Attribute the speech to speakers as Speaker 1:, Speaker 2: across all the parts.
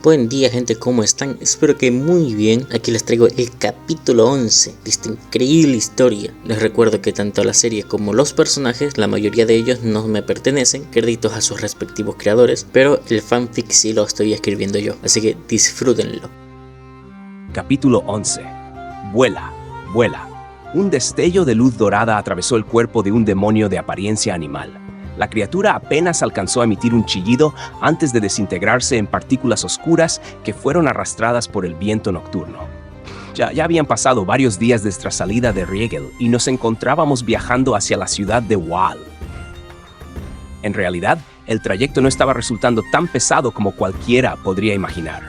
Speaker 1: Buen día gente, ¿cómo están? Espero que muy bien. Aquí les traigo el capítulo 11 de esta increíble historia. Les recuerdo que tanto la serie como los personajes, la mayoría de ellos no me pertenecen, créditos a sus respectivos creadores, pero el fanfic sí lo estoy escribiendo yo, así que disfrútenlo.
Speaker 2: Capítulo 11. Vuela, vuela. Un destello de luz dorada atravesó el cuerpo de un demonio de apariencia animal. La criatura apenas alcanzó a emitir un chillido antes de desintegrarse en partículas oscuras que fueron arrastradas por el viento nocturno. Ya habían pasado varios días de nuestra salida de Riegel y nos encontrábamos viajando hacia la ciudad de Waal. En realidad, el trayecto no estaba resultando tan pesado como cualquiera podría imaginar.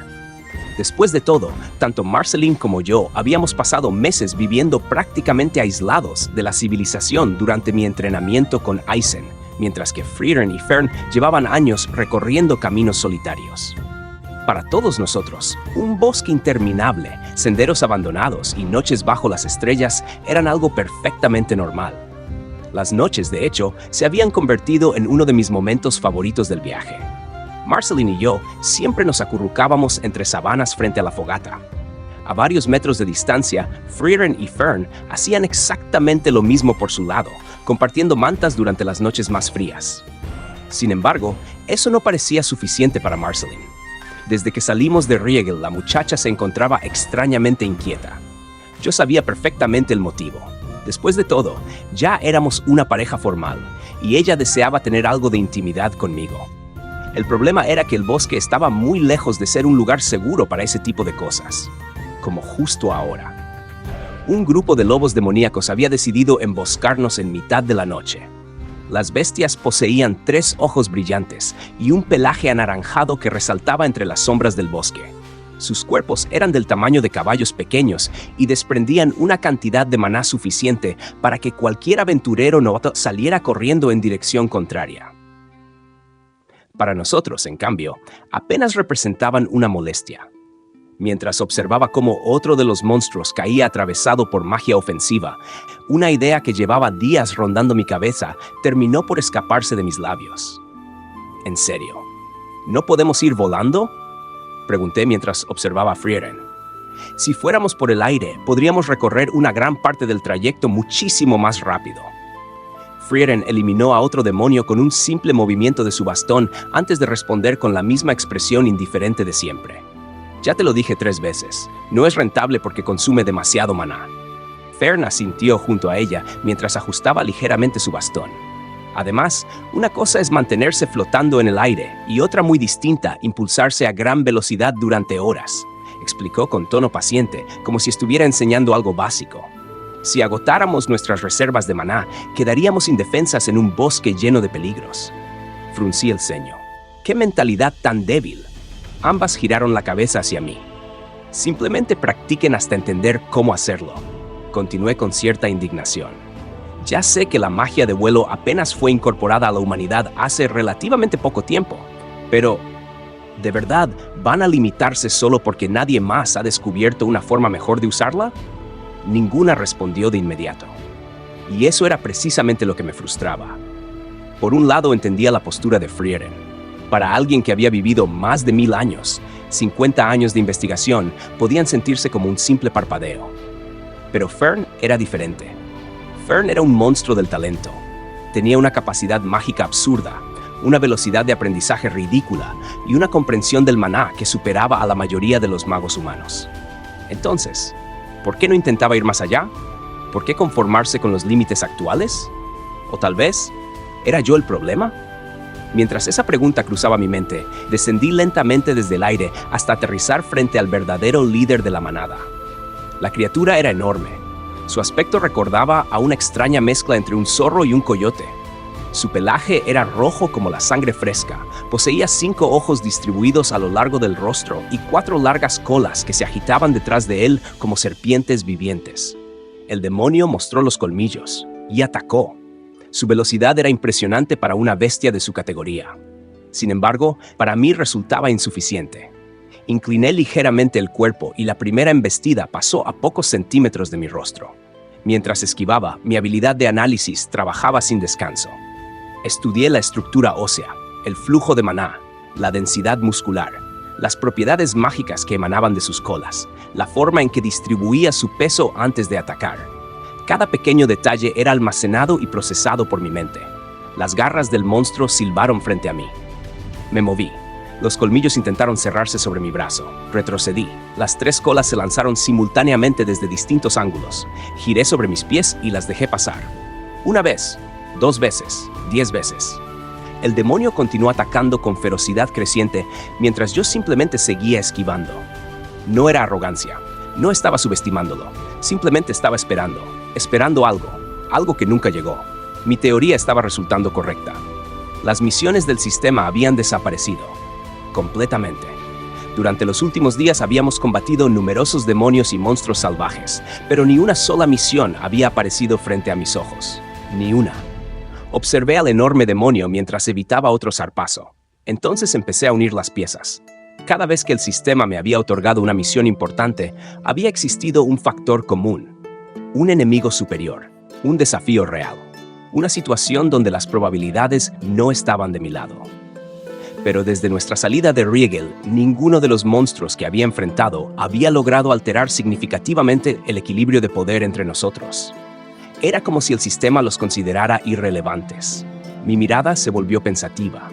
Speaker 2: Después de todo, tanto Marceline como yo habíamos pasado meses viviendo prácticamente aislados de la civilización durante mi entrenamiento con Eisen, mientras que Frieren y Fern llevaban años recorriendo caminos solitarios. Para todos nosotros, un bosque interminable, senderos abandonados y noches bajo las estrellas eran algo perfectamente normal. Las noches, de hecho, se habían convertido en uno de mis momentos favoritos del viaje. Marceline y yo siempre nos acurrucábamos entre sabanas frente a la fogata. A varios metros de distancia, Frieren y Fern hacían exactamente lo mismo por su lado, compartiendo mantas durante las noches más frías. Sin embargo, eso no parecía suficiente para Marceline. Desde que salimos de Riegel, la muchacha se encontraba extrañamente inquieta. Yo sabía perfectamente el motivo. Después de todo, ya éramos una pareja formal, y ella deseaba tener algo de intimidad conmigo. El problema era que el bosque estaba muy lejos de ser un lugar seguro para ese tipo de cosas, como justo ahora. Un grupo de lobos demoníacos había decidido emboscarnos en mitad de la noche. Las bestias poseían 3 ojos brillantes y un pelaje anaranjado que resaltaba entre las sombras del bosque. Sus cuerpos eran del tamaño de caballos pequeños y desprendían una cantidad de maná suficiente para que cualquier aventurero novato saliera corriendo en dirección contraria. Para nosotros, en cambio, apenas representaban una molestia. Mientras observaba cómo otro de los monstruos caía atravesado por magia ofensiva, una idea que llevaba días rondando mi cabeza terminó por escaparse de mis labios. ¿En serio? ¿No podemos ir volando?, pregunté mientras observaba a Frieren. Si fuéramos por el aire, podríamos recorrer una gran parte del trayecto muchísimo más rápido. Frieren eliminó a otro demonio con un simple movimiento de su bastón antes de responder con la misma expresión indiferente de siempre. Ya te lo dije 3 veces, no es rentable porque consume demasiado maná. Fern asintió junto a ella mientras ajustaba ligeramente su bastón. Además, una cosa es mantenerse flotando en el aire y otra muy distinta, impulsarse a gran velocidad durante horas, explicó con tono paciente, como si estuviera enseñando algo básico. Si agotáramos nuestras reservas de maná, quedaríamos indefensas en un bosque lleno de peligros. Fruncí el ceño. ¡Qué mentalidad tan débil! Ambas giraron la cabeza hacia mí. Simplemente practiquen hasta entender cómo hacerlo. Continué con cierta indignación. Ya sé que la magia de vuelo apenas fue incorporada a la humanidad hace relativamente poco tiempo, pero ¿de verdad van a limitarse solo porque nadie más ha descubierto una forma mejor de usarla? Ninguna respondió de inmediato. Y eso era precisamente lo que me frustraba. Por un lado entendía la postura de Frieren. Para alguien que había vivido más de 1000 años, 50 años de investigación podían sentirse como un simple parpadeo. Pero Fern era diferente. Fern era un monstruo del talento. Tenía una capacidad mágica absurda, una velocidad de aprendizaje ridícula y una comprensión del maná que superaba a la mayoría de los magos humanos. Entonces, ¿por qué no intentaba ir más allá? ¿Por qué conformarse con los límites actuales? ¿O tal vez, era yo el problema? Mientras esa pregunta cruzaba mi mente, descendí lentamente desde el aire hasta aterrizar frente al verdadero líder de la manada. La criatura era enorme. Su aspecto recordaba a una extraña mezcla entre un zorro y un coyote. Su pelaje era rojo como la sangre fresca, poseía 5 ojos distribuidos a lo largo del rostro y 4 largas colas que se agitaban detrás de él como serpientes vivientes. El demonio mostró los colmillos y atacó. Su velocidad era impresionante para una bestia de su categoría. Sin embargo, para mí resultaba insuficiente. Incliné ligeramente el cuerpo y la primera embestida pasó a pocos centímetros de mi rostro. Mientras esquivaba, mi habilidad de análisis trabajaba sin descanso. Estudié la estructura ósea, el flujo de maná, la densidad muscular, las propiedades mágicas que emanaban de sus colas, la forma en que distribuía su peso antes de atacar. Cada pequeño detalle era almacenado y procesado por mi mente. Las garras del monstruo silbaron frente a mí. Me moví. Los colmillos intentaron cerrarse sobre mi brazo. Retrocedí. Las 3 colas se lanzaron simultáneamente desde distintos ángulos. Giré sobre mis pies y las dejé pasar. 1 vez, 2 veces, 10 veces. El demonio continuó atacando con ferocidad creciente mientras yo simplemente seguía esquivando. No era arrogancia. No estaba subestimándolo. Simplemente estaba esperando algo que nunca llegó. Mi teoría estaba resultando correcta. Las misiones del sistema habían desaparecido. Completamente. Durante los últimos días habíamos combatido numerosos demonios y monstruos salvajes, pero ni una sola misión había aparecido frente a mis ojos. Ni una. Observé al enorme demonio mientras evitaba otro zarpazo. Entonces empecé a unir las piezas. Cada vez que el sistema me había otorgado una misión importante, había existido un factor común. Un enemigo superior. Un desafío real. Una situación donde las probabilidades no estaban de mi lado. Pero desde nuestra salida de Riegel, ninguno de los monstruos que había enfrentado había logrado alterar significativamente el equilibrio de poder entre nosotros. Era como si el sistema los considerara irrelevantes. Mi mirada se volvió pensativa.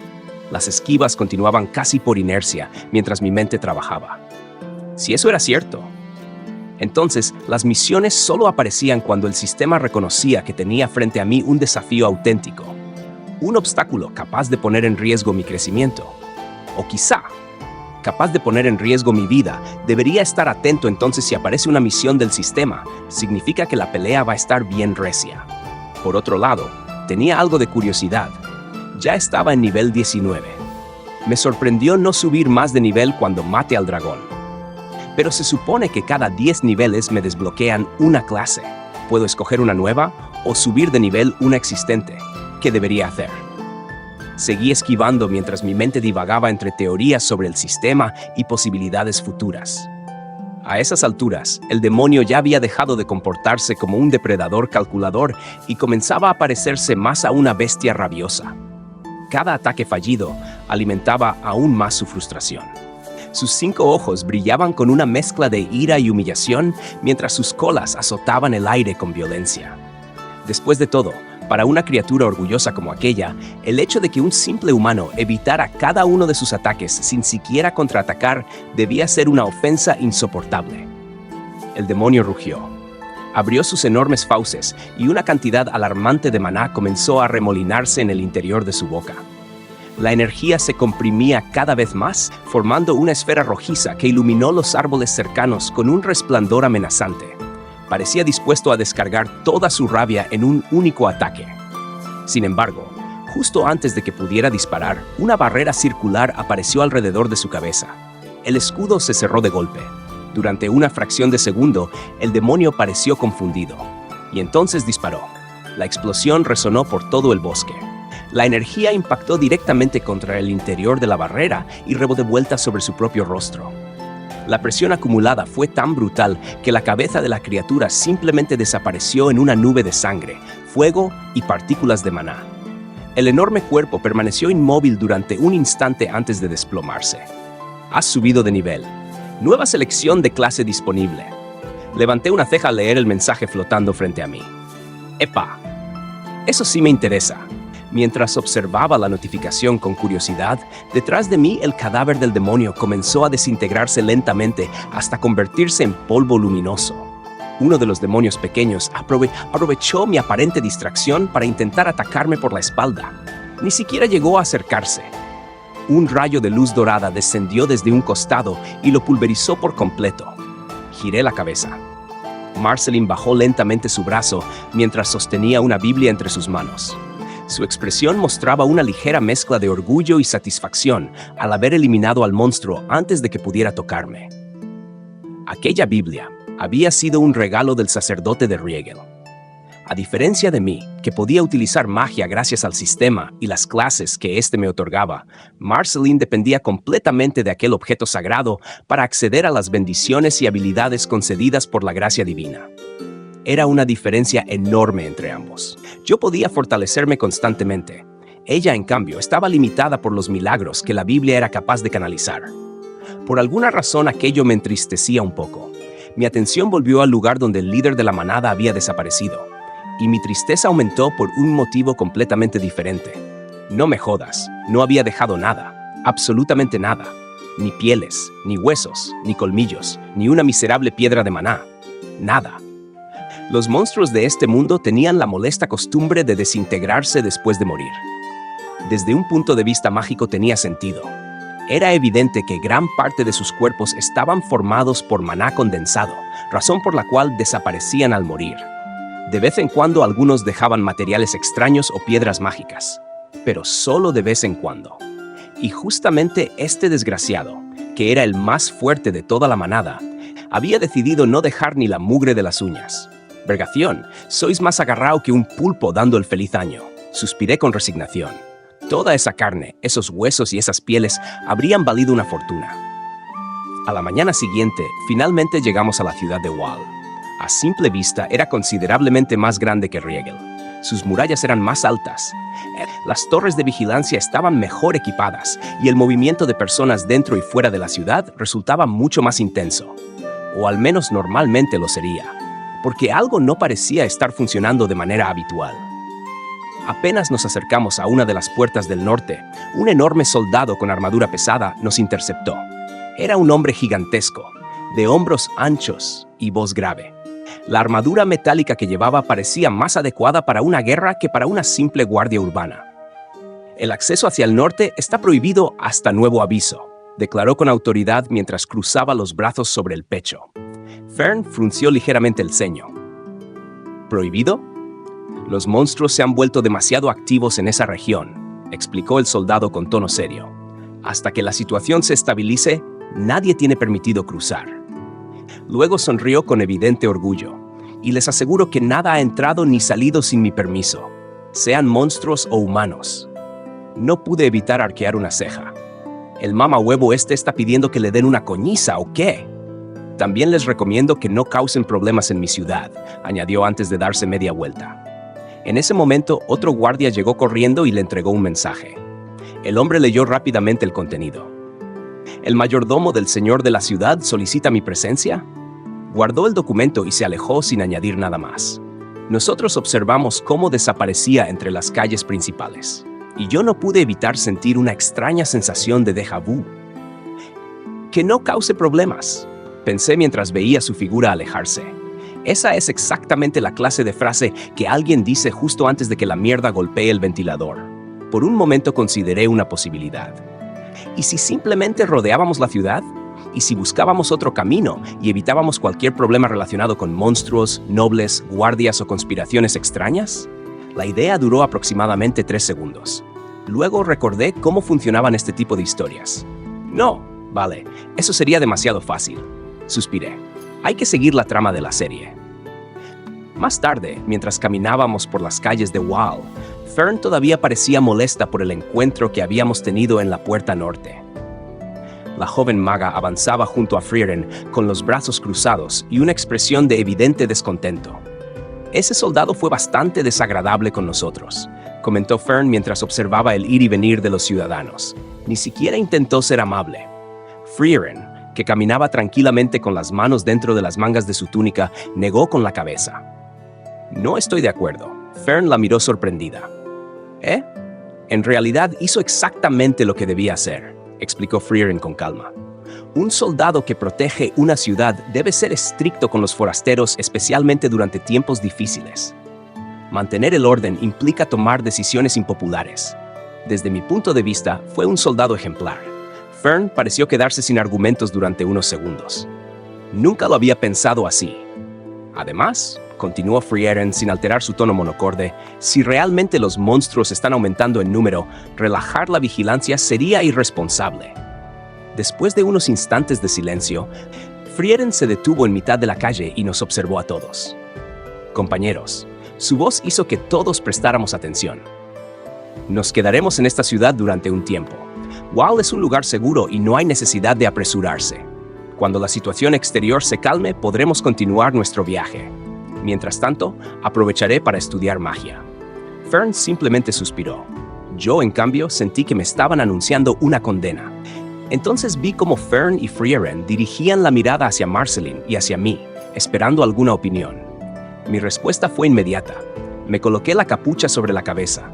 Speaker 2: Las esquivas continuaban casi por inercia mientras mi mente trabajaba. Si eso era cierto, entonces las misiones solo aparecían cuando el sistema reconocía que tenía frente a mí un desafío auténtico. Un obstáculo capaz de poner en riesgo mi crecimiento. O quizá, capaz de poner en riesgo mi vida. Debería estar atento entonces si aparece una misión del sistema. Significa que la pelea va a estar bien recia. Por otro lado, tenía algo de curiosidad. Ya estaba en nivel 19. Me sorprendió no subir más de nivel cuando mate al dragón. Pero se supone que cada 10 niveles me desbloquean una clase. Puedo escoger una nueva o subir de nivel una existente. ¿Qué debería hacer? Seguí esquivando mientras mi mente divagaba entre teorías sobre el sistema y posibilidades futuras. A esas alturas, el demonio ya había dejado de comportarse como un depredador calculador y comenzaba a parecerse más a una bestia rabiosa. Cada ataque fallido alimentaba aún más su frustración. Sus 5 ojos brillaban con una mezcla de ira y humillación mientras sus colas azotaban el aire con violencia. Después de todo, para una criatura orgullosa como aquella, el hecho de que un simple humano evitara cada uno de sus ataques sin siquiera contraatacar debía ser una ofensa insoportable. El demonio rugió. Abrió sus enormes fauces y una cantidad alarmante de maná comenzó a remolinarse en el interior de su boca. La energía se comprimía cada vez más, formando una esfera rojiza que iluminó los árboles cercanos con un resplandor amenazante. Parecía dispuesto a descargar toda su rabia en un único ataque. Sin embargo, justo antes de que pudiera disparar, una barrera circular apareció alrededor de su cabeza. El escudo se cerró de golpe. Durante una fracción de segundo, el demonio pareció confundido. Y entonces disparó. La explosión resonó por todo el bosque. La energía impactó directamente contra el interior de la barrera y rebotó de vuelta sobre su propio rostro. La presión acumulada fue tan brutal que la cabeza de la criatura simplemente desapareció en una nube de sangre, fuego y partículas de maná. El enorme cuerpo permaneció inmóvil durante un instante antes de desplomarse. Has subido de nivel. Nueva selección de clase disponible. Levanté una ceja al leer el mensaje flotando frente a mí. ¡Epa! Eso sí me interesa. Mientras observaba la notificación con curiosidad, detrás de mí el cadáver del demonio comenzó a desintegrarse lentamente hasta convertirse en polvo luminoso. Uno de los demonios pequeños aprovechó mi aparente distracción para intentar atacarme por la espalda. Ni siquiera llegó a acercarse. Un rayo de luz dorada descendió desde un costado y lo pulverizó por completo. Giré la cabeza. Marceline bajó lentamente su brazo mientras sostenía una Biblia entre sus manos. Su expresión mostraba una ligera mezcla de orgullo y satisfacción al haber eliminado al monstruo antes de que pudiera tocarme. Aquella Biblia había sido un regalo del sacerdote de Riegel. A diferencia de mí, que podía utilizar magia gracias al sistema y las clases que éste me otorgaba, Marceline dependía completamente de aquel objeto sagrado para acceder a las bendiciones y habilidades concedidas por la gracia divina. Era una diferencia enorme entre ambos. Yo podía fortalecerme constantemente. Ella, en cambio, estaba limitada por los milagros que la Biblia era capaz de canalizar. Por alguna razón aquello me entristecía un poco. Mi atención volvió al lugar donde el líder de la manada había desaparecido, y mi tristeza aumentó por un motivo completamente diferente. No me jodas, no había dejado nada, absolutamente nada. Ni pieles, ni huesos, ni colmillos, ni una miserable piedra de maná. Nada. Los monstruos de este mundo tenían la molesta costumbre de desintegrarse después de morir. Desde un punto de vista mágico tenía sentido. Era evidente que gran parte de sus cuerpos estaban formados por maná condensado, razón por la cual desaparecían al morir. De vez en cuando algunos dejaban materiales extraños o piedras mágicas, pero solo de vez en cuando. Y justamente este desgraciado, que era el más fuerte de toda la manada, había decidido no dejar ni la mugre de las uñas. Vergación, sois más agarrado que un pulpo dando el feliz año. Suspiré con resignación. Toda esa carne, esos huesos y esas pieles habrían valido una fortuna. A la mañana siguiente, finalmente llegamos a la ciudad de Wall. A simple vista, era considerablemente más grande que Riegel. Sus murallas eran más altas. Las torres de vigilancia estaban mejor equipadas y el movimiento de personas dentro y fuera de la ciudad resultaba mucho más intenso. O al menos normalmente lo sería, porque algo no parecía estar funcionando de manera habitual. Apenas nos acercamos a una de las puertas del norte, un enorme soldado con armadura pesada nos interceptó. Era un hombre gigantesco, de hombros anchos y voz grave. La armadura metálica que llevaba parecía más adecuada para una guerra que para una simple guardia urbana. El acceso hacia el norte está prohibido hasta nuevo aviso, declaró con autoridad mientras cruzaba los brazos sobre el pecho. Fern frunció ligeramente el ceño. ¿Prohibido? Los monstruos se han vuelto demasiado activos en esa región, explicó el soldado con tono serio. Hasta que la situación se estabilice, nadie tiene permitido cruzar. Luego sonrió con evidente orgullo, y les aseguro que nada ha entrado ni salido sin mi permiso, sean monstruos o humanos. No pude evitar arquear una ceja. ¿El mamahuevo este está pidiendo que le den una coñiza o qué? También les recomiendo que no causen problemas en mi ciudad, añadió antes de darse media vuelta. En ese momento, otro guardia llegó corriendo y le entregó un mensaje. El hombre leyó rápidamente el contenido. ¿El mayordomo del señor de la ciudad solicita mi presencia? Guardó el documento y se alejó sin añadir nada más. Nosotros observamos cómo desaparecía entre las calles principales, y yo no pude evitar sentir una extraña sensación de déjà vu. Que no cause problemas, pensé mientras veía su figura alejarse. Esa es exactamente la clase de frase que alguien dice justo antes de que la mierda golpee el ventilador. Por un momento consideré una posibilidad. ¿Y si simplemente rodeábamos la ciudad? ¿Y si buscábamos otro camino y evitábamos cualquier problema relacionado con monstruos, nobles, guardias o conspiraciones extrañas? La idea duró aproximadamente 3 segundos. Luego recordé cómo funcionaban este tipo de historias. No, vale, eso sería demasiado fácil. Suspiré. Hay que seguir la trama de la serie. Más tarde, mientras caminábamos por las calles de Wall, Fern todavía parecía molesta por el encuentro que habíamos tenido en la puerta norte. La joven maga avanzaba junto a Frieren con los brazos cruzados y una expresión de evidente descontento. Ese soldado fue bastante desagradable con nosotros, comentó Fern mientras observaba el ir y venir de los ciudadanos. Ni siquiera intentó ser amable. Frieren, que caminaba tranquilamente con las manos dentro de las mangas de su túnica, negó con la cabeza. No estoy de acuerdo. Fern la miró sorprendida. ¿Eh? En realidad hizo exactamente lo que debía hacer, explicó Frieren con calma. Un soldado que protege una ciudad debe ser estricto con los forasteros, especialmente durante tiempos difíciles. Mantener el orden implica tomar decisiones impopulares. Desde mi punto de vista, fue un soldado ejemplar. Fern pareció quedarse sin argumentos durante unos segundos. Nunca lo había pensado así. Además, continuó Frieren sin alterar su tono monocorde, si realmente los monstruos están aumentando en número, relajar la vigilancia sería irresponsable. Después de unos instantes de silencio, Frieren se detuvo en mitad de la calle y nos observó a todos. Compañeros, su voz hizo que todos prestáramos atención. Nos quedaremos en esta ciudad durante un tiempo. Wall es un lugar seguro y no hay necesidad de apresurarse. Cuando la situación exterior se calme, podremos continuar nuestro viaje. Mientras tanto, aprovecharé para estudiar magia. Fern simplemente suspiró. Yo, en cambio, sentí que me estaban anunciando una condena. Entonces vi cómo Fern y Frieren dirigían la mirada hacia Marceline y hacia mí, esperando alguna opinión. Mi respuesta fue inmediata. Me coloqué la capucha sobre la cabeza.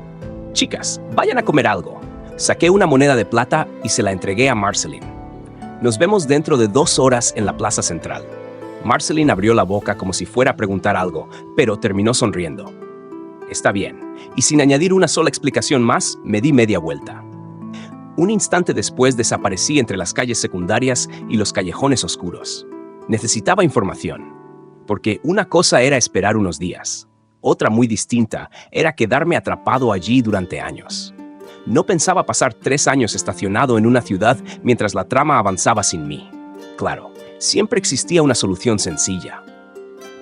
Speaker 2: Chicas, vayan a comer algo. Saqué una moneda de plata y se la entregué a Marceline. Nos vemos dentro de 2 horas en la plaza central. Marceline abrió la boca como si fuera a preguntar algo, pero terminó sonriendo. Está bien, y sin añadir una sola explicación más, me di media vuelta. Un instante después desaparecí entre las calles secundarias y los callejones oscuros. Necesitaba información, porque una cosa era esperar unos días. Otra muy distinta era quedarme atrapado allí durante años. No pensaba pasar 3 años estacionado en una ciudad mientras la trama avanzaba sin mí. Claro, siempre existía una solución sencilla.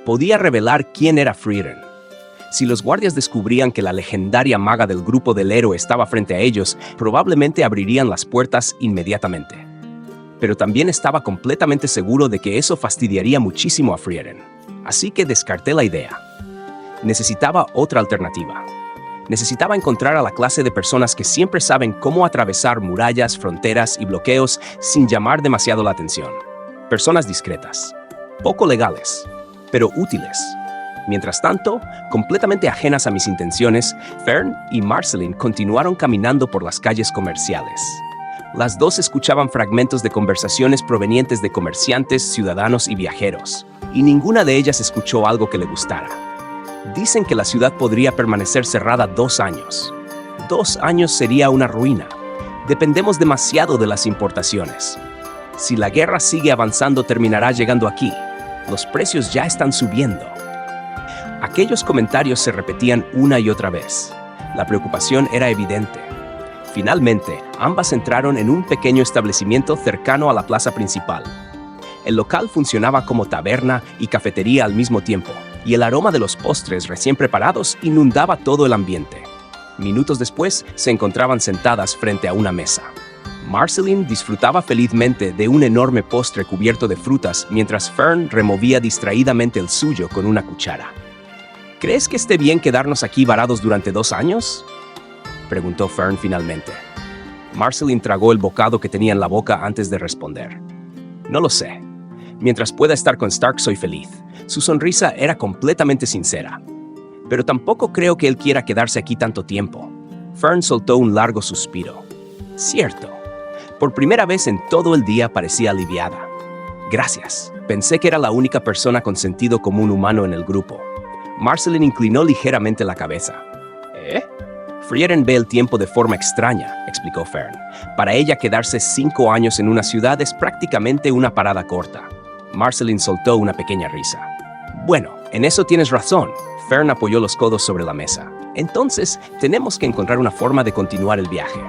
Speaker 2: Podía revelar quién era Frieren. Si los guardias descubrían que la legendaria maga del grupo del héroe estaba frente a ellos, probablemente abrirían las puertas inmediatamente. Pero también estaba completamente seguro de que eso fastidiaría muchísimo a Frieren. Así que descarté la idea. Necesitaba otra alternativa. Necesitaba encontrar a la clase de personas que siempre saben cómo atravesar murallas, fronteras y bloqueos sin llamar demasiado la atención. Personas discretas, poco legales, pero útiles. Mientras tanto, completamente ajenas a mis intenciones, Fern y Marceline continuaron caminando por las calles comerciales. Las dos escuchaban fragmentos de conversaciones provenientes de comerciantes, ciudadanos y viajeros, y ninguna de ellas escuchó algo que le gustara. Dicen que la ciudad podría permanecer cerrada 2 años. 2 años sería una ruina. Dependemos demasiado de las importaciones. Si la guerra sigue avanzando, terminará llegando aquí. Los precios ya están subiendo. Aquellos comentarios se repetían una y otra vez. La preocupación era evidente. Finalmente, ambas entraron en un pequeño establecimiento cercano a la plaza principal. El local funcionaba como taberna y cafetería al mismo tiempo, y el aroma de los postres recién preparados inundaba todo el ambiente. Minutos después, se encontraban sentadas frente a una mesa. Marceline disfrutaba felizmente de un enorme postre cubierto de frutas, mientras Fern removía distraídamente el suyo con una cuchara. ¿Crees que esté bien quedarnos aquí varados durante 2 años? Preguntó Fern finalmente. Marceline tragó el bocado que tenía en la boca antes de responder. No lo sé. Mientras pueda estar con Stark, soy feliz. Su sonrisa era completamente sincera. Pero tampoco creo que él quiera quedarse aquí tanto tiempo. Fern soltó un largo suspiro. Cierto. Por primera vez en todo el día parecía aliviada. Gracias. Pensé que era la única persona con sentido común humano en el grupo. Marceline inclinó ligeramente la cabeza. Frieren ve el tiempo de forma extraña, explicó Fern. Para ella, quedarse 5 años en una ciudad es prácticamente una parada corta. Marceline soltó una pequeña risa. Bueno, en eso tienes razón. Fern apoyó los codos sobre la mesa. Entonces, tenemos que encontrar una forma de continuar el viaje.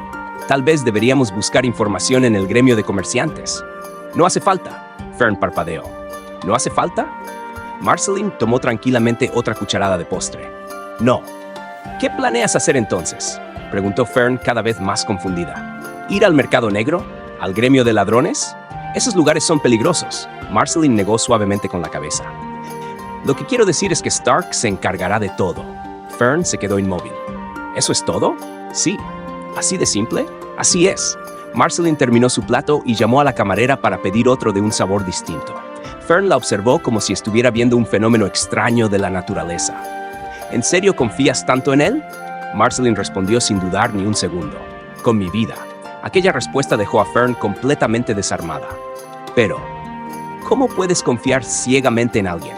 Speaker 2: Tal vez deberíamos buscar información en el gremio de comerciantes. No hace falta. Fern parpadeó. ¿No hace falta? Marceline tomó tranquilamente otra cucharada de postre. No. ¿Qué planeas hacer entonces? Preguntó Fern cada vez más confundida. ¿Ir al mercado negro? ¿Al gremio de ladrones? Esos lugares son peligrosos. Marceline negó suavemente con la cabeza. Lo que quiero decir es que Stark se encargará de todo. Fern se quedó inmóvil. ¿Eso es todo? Sí. ¿Así de simple? Así es. Marceline terminó su plato y llamó a la camarera para pedir otro de un sabor distinto. Fern la observó como si estuviera viendo un fenómeno extraño de la naturaleza. ¿En serio confías tanto en él? Marceline respondió sin dudar ni un segundo. Con mi vida. Aquella respuesta dejó a Fern completamente desarmada. Pero, ¿cómo puedes confiar ciegamente en alguien?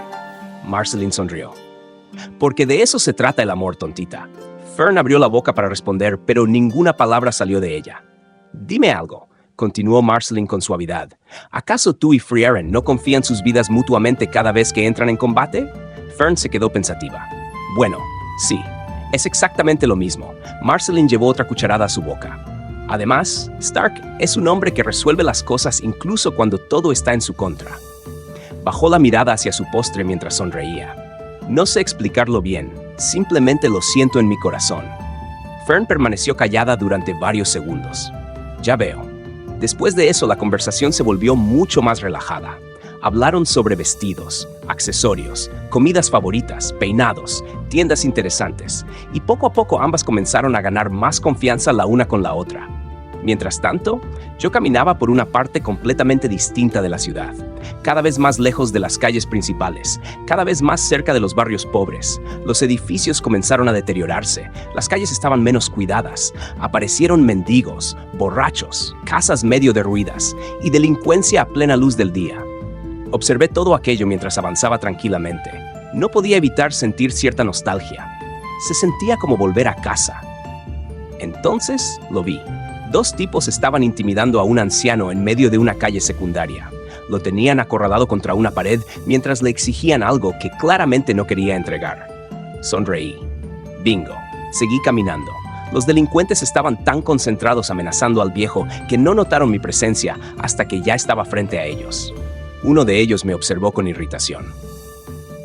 Speaker 2: Marceline sonrió. Porque de eso se trata el amor, tontita. Fern abrió la boca para responder, pero ninguna palabra salió de ella. Dime algo, continuó Marceline con suavidad. ¿Acaso tú y Frieren no confían sus vidas mutuamente cada vez que entran en combate? Fern se quedó pensativa. Bueno, sí, es exactamente lo mismo. Marceline llevó otra cucharada a su boca. Además, Stark es un hombre que resuelve las cosas incluso cuando todo está en su contra. Bajó la mirada hacia su postre mientras sonreía. No sé explicarlo bien, simplemente lo siento en mi corazón. Fern permaneció callada durante varios segundos. Ya veo. Después de eso, la conversación se volvió mucho más relajada. Hablaron sobre vestidos, accesorios, comidas favoritas, peinados, tiendas interesantes, y poco a poco ambas comenzaron a ganar más confianza la una con la otra. Mientras tanto, yo caminaba por una parte completamente distinta de la ciudad, cada vez más lejos de las calles principales, cada vez más cerca de los barrios pobres. Los edificios comenzaron a deteriorarse, las calles estaban menos cuidadas, aparecieron mendigos, borrachos, casas medio derruidas y delincuencia a plena luz del día. Observé todo aquello mientras avanzaba tranquilamente. No podía evitar sentir cierta nostalgia. Se sentía como volver a casa. Entonces lo vi. 2 tipos estaban intimidando a un anciano en medio de una calle secundaria. Lo tenían acorralado contra una pared mientras le exigían algo que claramente no quería entregar. Sonreí. Bingo. Seguí caminando. Los delincuentes estaban tan concentrados amenazando al viejo que no notaron mi presencia hasta que ya estaba frente a ellos. Uno de ellos me observó con irritación.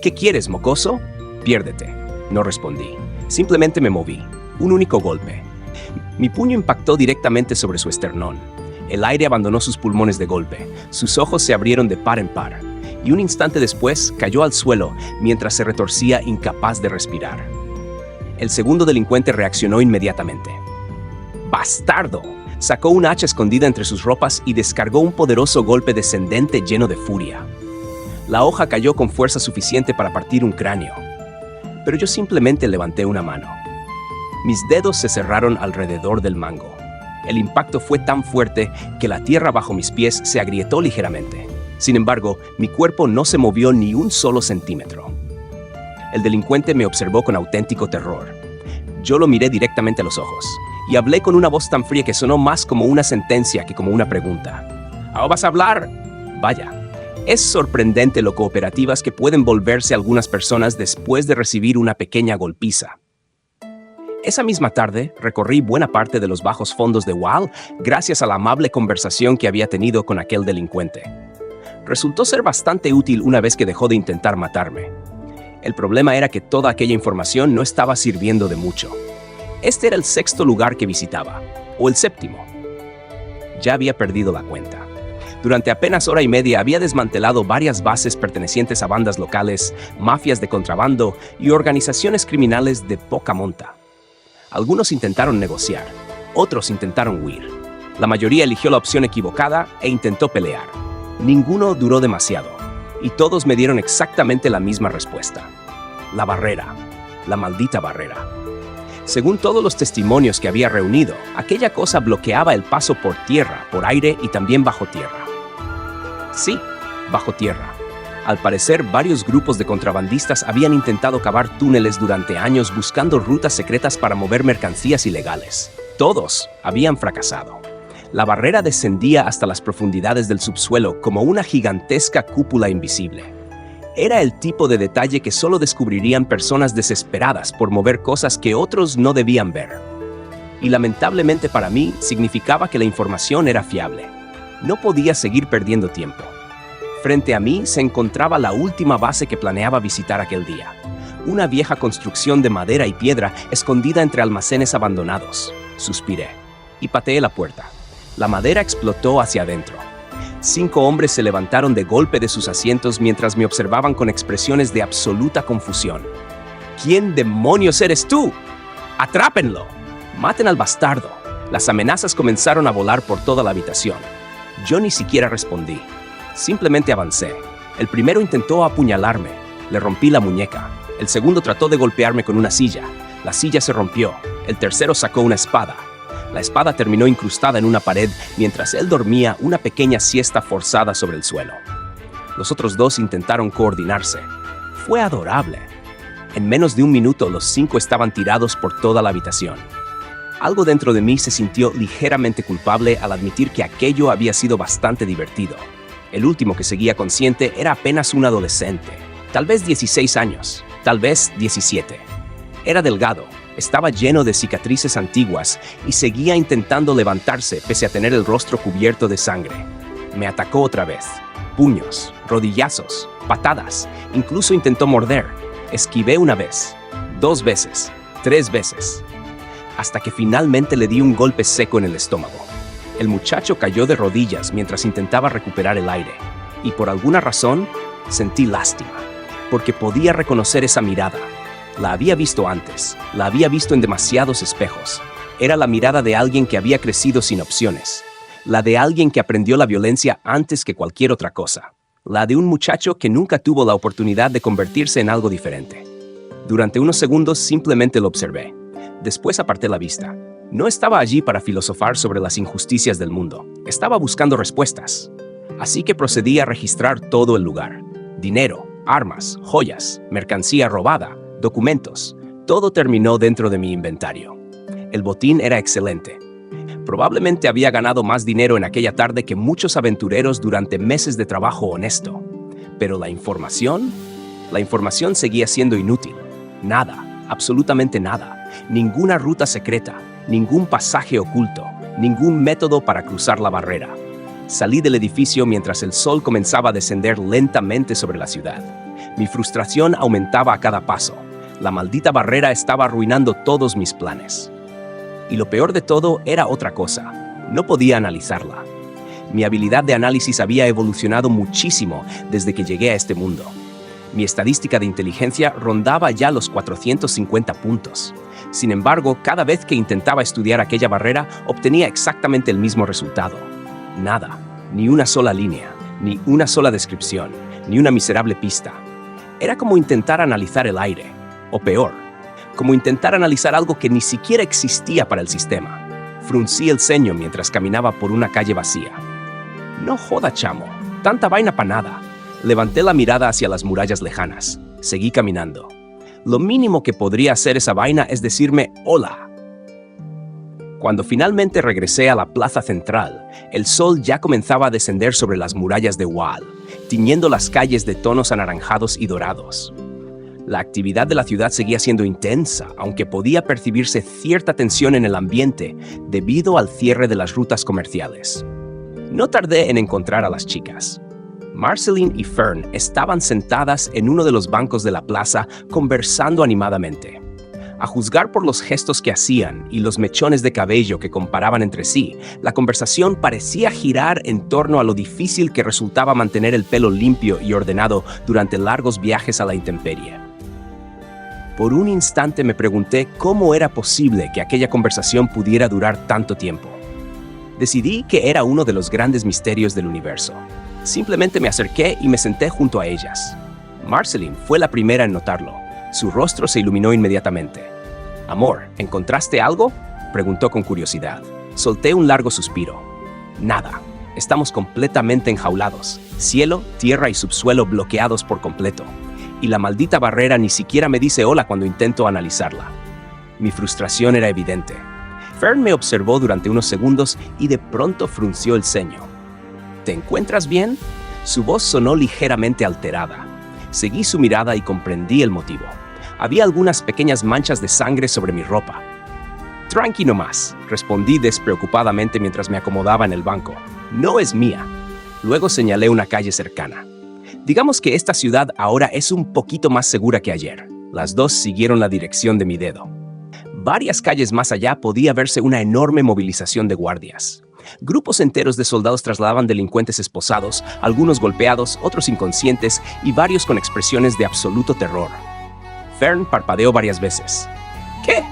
Speaker 2: ¿Qué quieres, mocoso? Piérdete. No respondí. Simplemente me moví. Un único golpe. Mi puño impactó directamente sobre su esternón. El aire abandonó sus pulmones de golpe. Sus ojos se abrieron de par en par. Y un instante después cayó al suelo mientras se retorcía incapaz de respirar. El segundo delincuente reaccionó inmediatamente. ¡Bastardo! Sacó una hacha escondida entre sus ropas y descargó un poderoso golpe descendente lleno de furia. La hoja cayó con fuerza suficiente para partir un cráneo. Pero yo simplemente levanté una mano. Mis dedos se cerraron alrededor del mango. El impacto fue tan fuerte que la tierra bajo mis pies se agrietó ligeramente. Sin embargo, mi cuerpo no se movió ni un solo centímetro. El delincuente me observó con auténtico terror. Yo lo miré directamente a los ojos y hablé con una voz tan fría que sonó más como una sentencia que como una pregunta. ¿Ahora vas a hablar? Vaya, es sorprendente lo cooperativas que pueden volverse algunas personas después de recibir una pequeña golpiza. Esa misma tarde, recorrí buena parte de los bajos fondos de Wall gracias a la amable conversación que había tenido con aquel delincuente. Resultó ser bastante útil una vez que dejó de intentar matarme. El problema era que toda aquella información no estaba sirviendo de mucho. Este era el 6º lugar que visitaba, o el 7º. Ya había perdido la cuenta. Durante apenas hora y media había desmantelado varias bases pertenecientes a bandas locales, mafias de contrabando y organizaciones criminales de poca monta. Algunos intentaron negociar, otros intentaron huir. La mayoría eligió la opción equivocada e intentó pelear. Ninguno duró demasiado, y todos me dieron exactamente la misma respuesta. La barrera, la maldita barrera. Según todos los testimonios que había reunido, aquella cosa bloqueaba el paso por tierra, por aire y también bajo tierra. Sí, bajo tierra. Al parecer, varios grupos de contrabandistas habían intentado cavar túneles durante años buscando rutas secretas para mover mercancías ilegales. Todos habían fracasado. La barrera descendía hasta las profundidades del subsuelo como una gigantesca cúpula invisible. Era el tipo de detalle que solo descubrirían personas desesperadas por mover cosas que otros no debían ver. Y lamentablemente para mí significaba que la información era fiable. No podía seguir perdiendo tiempo. Frente a mí se encontraba la última base que planeaba visitar aquel día. Una vieja construcción de madera y piedra escondida entre almacenes abandonados. Suspiré y pateé la puerta. La madera explotó hacia adentro. 5 hombres se levantaron de golpe de sus asientos mientras me observaban con expresiones de absoluta confusión. ¿Quién demonios eres tú? ¡Atrápenlo! ¡Maten al bastardo! Las amenazas comenzaron a volar por toda la habitación. Yo ni siquiera respondí. Simplemente avancé. El primero intentó apuñalarme. Le rompí la muñeca. El segundo trató de golpearme con una silla. La silla se rompió. El tercero sacó una espada. La espada terminó incrustada en una pared mientras él dormía una pequeña siesta forzada sobre el suelo. Los otros 2 intentaron coordinarse. Fue adorable. En menos de un minuto, los 5 estaban tirados por toda la habitación. Algo dentro de mí se sintió ligeramente culpable al admitir que aquello había sido bastante divertido. El último que seguía consciente era apenas un adolescente, tal vez 16 años, tal vez 17. Era delgado, estaba lleno de cicatrices antiguas y seguía intentando levantarse pese a tener el rostro cubierto de sangre. Me atacó otra vez. Puños, rodillazos, patadas, incluso intentó morder. Esquivé una vez, 2 veces, 3 veces, hasta que finalmente le di un golpe seco en el estómago. El muchacho cayó de rodillas mientras intentaba recuperar el aire, y por alguna razón sentí lástima, porque podía reconocer esa mirada. La había visto antes, la había visto en demasiados espejos. Era la mirada de alguien que había crecido sin opciones. La de alguien que aprendió la violencia antes que cualquier otra cosa. La de un muchacho que nunca tuvo la oportunidad de convertirse en algo diferente. Durante unos segundos simplemente lo observé. Después aparté la vista. No estaba allí para filosofar sobre las injusticias del mundo. Estaba buscando respuestas. Así que procedí a registrar todo el lugar. Dinero, armas, joyas, mercancía robada, documentos. Todo terminó dentro de mi inventario. El botín era excelente. Probablemente había ganado más dinero en aquella tarde que muchos aventureros durante meses de trabajo honesto. Pero la información seguía siendo inútil. Nada, absolutamente nada. Ninguna ruta secreta, ningún pasaje oculto, ningún método para cruzar la barrera. Salí del edificio mientras el sol comenzaba a descender lentamente sobre la ciudad. Mi frustración aumentaba a cada paso. La maldita barrera estaba arruinando todos mis planes. Y lo peor de todo era otra cosa. No podía analizarla. Mi habilidad de análisis había evolucionado muchísimo desde que llegué a este mundo. Mi estadística de inteligencia rondaba ya los 450 puntos. Sin embargo, cada vez que intentaba estudiar aquella barrera, obtenía exactamente el mismo resultado. Nada, ni una sola línea, ni una sola descripción, ni una miserable pista. Era como intentar analizar el aire, o peor, como intentar analizar algo que ni siquiera existía para el sistema. Fruncí el ceño mientras caminaba por una calle vacía. No joda, chamo, tanta vaina pa' nada. Levanté la mirada hacia las murallas lejanas. Seguí caminando. Lo mínimo que podría hacer esa vaina es decirme hola. Cuando finalmente regresé a la plaza central, el sol ya comenzaba a descender sobre las murallas de Wall, tiñendo las calles de tonos anaranjados y dorados. La actividad de la ciudad seguía siendo intensa, aunque podía percibirse cierta tensión en el ambiente debido al cierre de las rutas comerciales. No tardé en encontrar a las chicas. Marceline y Fern estaban sentadas en uno de los bancos de la plaza conversando animadamente. A juzgar por los gestos que hacían y los mechones de cabello que comparaban entre sí, la conversación parecía girar en torno a lo difícil que resultaba mantener el pelo limpio y ordenado durante largos viajes a la intemperie. Por un instante me pregunté cómo era posible que aquella conversación pudiera durar tanto tiempo. Decidí que era uno de los grandes misterios del universo. Simplemente me acerqué y me senté junto a ellas. Marceline fue la primera en notarlo. Su rostro se iluminó inmediatamente. «Amor, ¿encontraste algo?», preguntó con curiosidad. Solté un largo suspiro. «Nada. Estamos completamente enjaulados. Cielo, tierra y subsuelo bloqueados por completo. Y la maldita barrera ni siquiera me dice hola cuando intento analizarla». Mi frustración era evidente. Fern me observó durante unos segundos y de pronto frunció el ceño. «¿Te encuentras bien?». Su voz sonó ligeramente alterada. Seguí su mirada y comprendí el motivo. Había algunas pequeñas manchas de sangre sobre mi ropa. «Tranqui nomás», respondí despreocupadamente mientras me acomodaba en el banco. «No es mía». Luego señalé una calle cercana. Digamos que esta ciudad ahora es un poquito más segura que ayer. Las dos siguieron la dirección de mi dedo. Varias calles más allá podía verse una enorme movilización de guardias. Grupos enteros de soldados trasladaban delincuentes esposados, algunos golpeados, otros inconscientes y varios con expresiones de absoluto terror. Fern parpadeó varias veces. ¿Qué?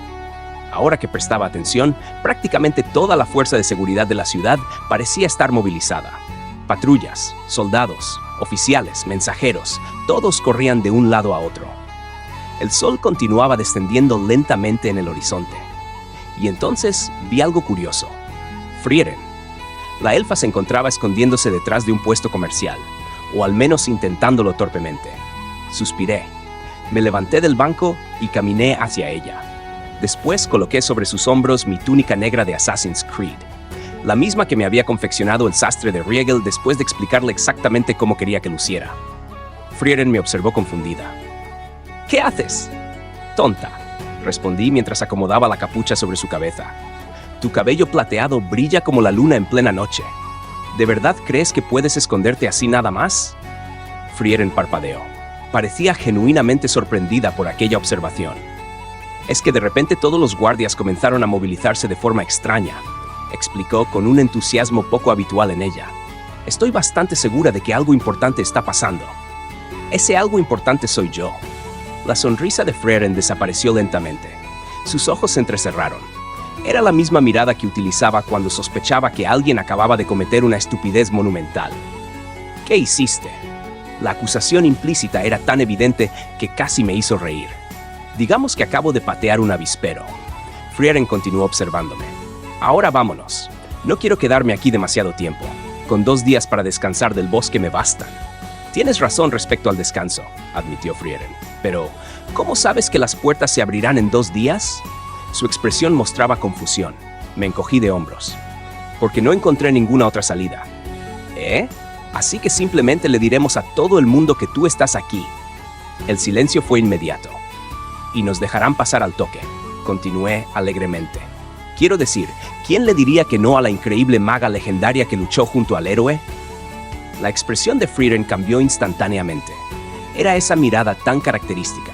Speaker 2: Ahora que prestaba atención, prácticamente toda la fuerza de seguridad de la ciudad parecía estar movilizada. Patrullas, soldados, oficiales, mensajeros, todos corrían de un lado a otro. El sol continuaba descendiendo lentamente en el horizonte. Y entonces vi algo curioso. Frieren. La elfa se encontraba escondiéndose detrás de un puesto comercial, o al menos intentándolo torpemente. Suspiré. Me levanté del banco y caminé hacia ella. Después coloqué sobre sus hombros mi túnica negra de Assassin's Creed, la misma que me había confeccionado el sastre de Riegel después de explicarle exactamente cómo quería que luciera. Frieren me observó confundida. «¿Qué haces?». «Tonta», respondí mientras acomodaba la capucha sobre su cabeza. «Tu cabello plateado brilla como la luna en plena noche. ¿De verdad crees que puedes esconderte así nada más?». Frieren parpadeó. Parecía genuinamente sorprendida por aquella observación. «Es que de repente todos los guardias comenzaron a movilizarse de forma extraña», explicó con un entusiasmo poco habitual en ella. «Estoy bastante segura de que algo importante está pasando. Ese algo importante soy yo». La sonrisa de Frieren desapareció lentamente. Sus ojos se entrecerraron. Era la misma mirada que utilizaba cuando sospechaba que alguien acababa de cometer una estupidez monumental. ¿Qué hiciste? La acusación implícita era tan evidente que casi me hizo reír. Digamos que acabo de patear un avispero. Frieren continuó observándome. Ahora vámonos. No quiero quedarme aquí demasiado tiempo. Con 2 días para descansar del bosque me bastan. Tienes razón respecto al descanso, admitió Frieren. Pero, ¿cómo sabes que las puertas se abrirán en 2 días? Su expresión mostraba confusión. Me encogí de hombros. Porque no encontré ninguna otra salida. ¿Eh? Así que simplemente le diremos a todo el mundo que tú estás aquí. El silencio fue inmediato. Y nos dejarán pasar al toque. Continué alegremente. Quiero decir, ¿quién le diría que no a la increíble maga legendaria que luchó junto al héroe? La expresión de Frieren cambió instantáneamente. Era esa mirada tan característica.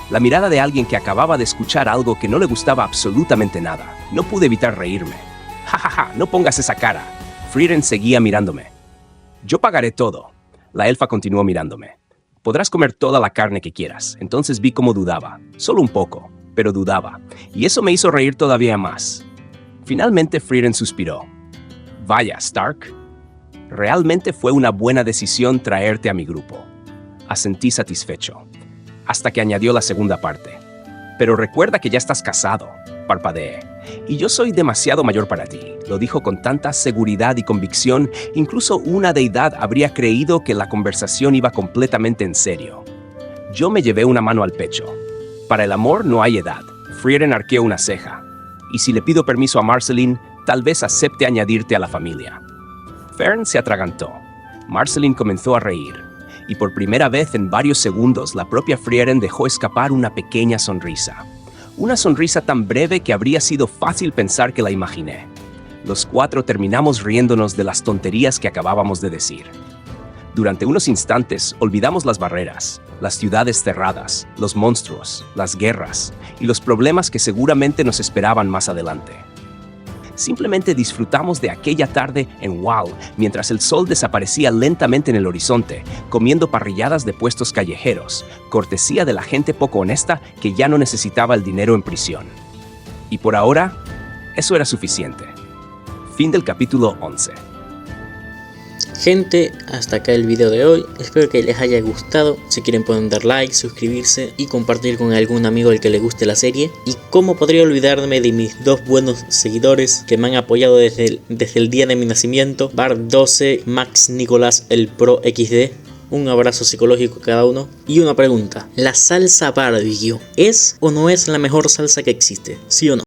Speaker 2: La mirada de alguien que acababa de escuchar algo que no le gustaba absolutamente nada. No pude evitar reírme. ¡Ja, ja, ja! No pongas esa cara. Frieren seguía mirándome. Yo pagaré todo. La elfa continuó mirándome. Podrás comer toda la carne que quieras. Entonces vi cómo dudaba. Solo un poco, pero dudaba. Y eso me hizo reír todavía más. Finalmente Frieren suspiró. Vaya, Stark. Realmente fue una buena decisión traerte a mi grupo. Asentí satisfecho. Hasta que añadió la segunda parte. Pero recuerda que ya estás casado, parpadeé. Y yo soy demasiado mayor para ti, lo dijo con tanta seguridad y convicción, incluso una deidad habría creído que la conversación iba completamente en serio. Yo me llevé una mano al pecho. Para el amor no hay edad. Frieren arqueó una ceja. Y si le pido permiso a Marceline, tal vez acepte añadirte a la familia. Fern se atragantó. Marceline comenzó a reír. Y por primera vez en varios segundos, la propia Frieren dejó escapar una pequeña sonrisa. Una sonrisa tan breve que habría sido fácil pensar que la imaginé. Los 4 terminamos riéndonos de las tonterías que acabábamos de decir. Durante unos instantes olvidamos las barreras, las ciudades cerradas, los monstruos, las guerras y los problemas que seguramente nos esperaban más adelante. Simplemente disfrutamos de aquella tarde en Wow, mientras el sol desaparecía lentamente en el horizonte, comiendo parrilladas de puestos callejeros, cortesía de la gente poco honesta que ya no necesitaba el dinero en prisión. Y por ahora, eso era suficiente. Fin del capítulo 11.
Speaker 1: Gente, hasta acá el video de hoy, espero que les haya gustado. Si quieren pueden dar like, suscribirse y compartir con algún amigo al que le guste la serie. Y cómo podría olvidarme de mis 2 buenos seguidores que me han apoyado desde el día de mi nacimiento, Bar12, Max Nicolás el Pro XD. Un abrazo psicológico a cada uno. Y una pregunta, ¿la salsa barbecue es o no es la mejor salsa que existe? ¿Sí o no?